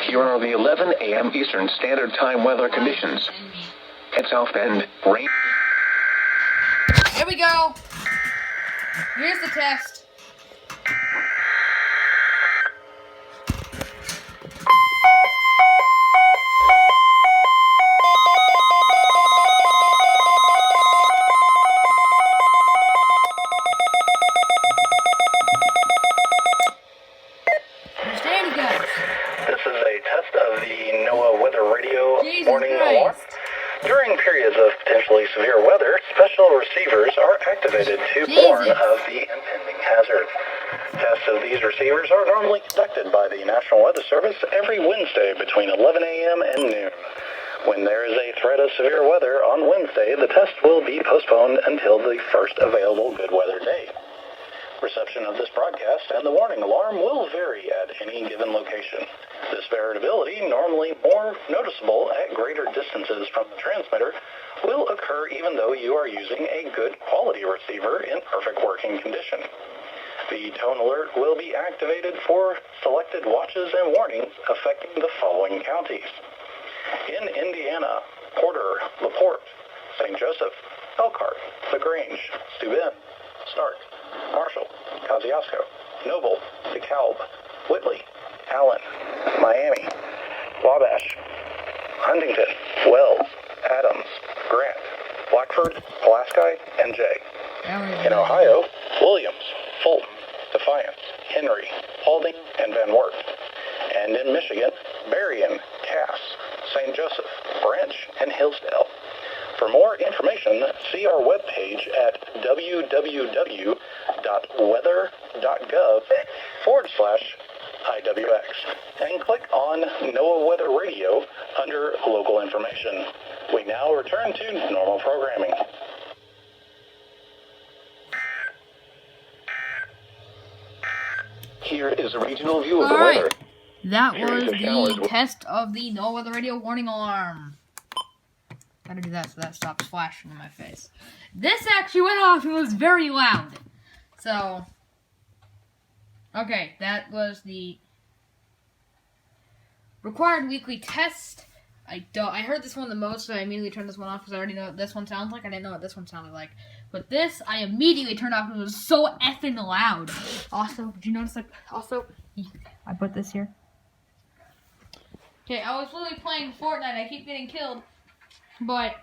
Here are the 11 a.m. Eastern Standard Time weather conditions. At South Bend, rain. Here we go. Here's the test. This is a test of the NOAA Weather Radio warning alarm. During periods of potentially severe weather, special receivers are activated to warn of the impending hazard. Tests of these receivers are normally conducted by the National Weather Service every Wednesday between 11 a.m. and noon. When there is a threat of severe weather on Wednesday, the test will be postponed until the first available good weather day. Reception of this broadcast and the warning alarm will vary at any given location. This variability, normally more noticeable at greater distances from the transmitter, will occur even though you are using a good quality receiver in perfect working condition. The tone alert will be activated for selected watches and warnings affecting the following counties. In Indiana, Porter, LaPorte, St. Joseph, Elkhart, LaGrange, Steuben, Stark, Marshall, Kosciuszko, Noble, DeKalb, Whitley, Allen, Miami, Wabash, Huntington, Wells, Adams, Grant, Blackford, Pulaski, and Jay. In Ohio, Williams, Fulton, Defiance, Henry, Paulding, and Van Wert. And in Michigan, Berrien, Cass, St. Joseph, Branch, and Hillsdale. For more information, see our webpage at www.weather.gov/IWX and click on NOAA Weather Radio under Local Information. We now return to normal programming. Here is a regional view of the weather. That was the test of the NOAA Weather Radio warning alarm. Gotta do that so that stops flashing in my face. This actually went off and was very loud. So, okay, that was the required weekly test. I heard this one the most, so I immediately turned this one off because I already know what this one sounds like. I didn't know what this one sounded like. But this, I immediately turned off because it was so effing loud. Also, did you notice, I put this here? Okay, I was literally playing Fortnite. I keep getting killed. But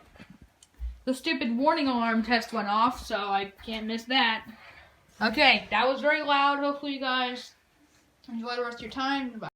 the stupid warning alarm test went off, so I can't miss that. Okay, that was very loud. Hopefully you guys enjoy the rest of your time. Bye.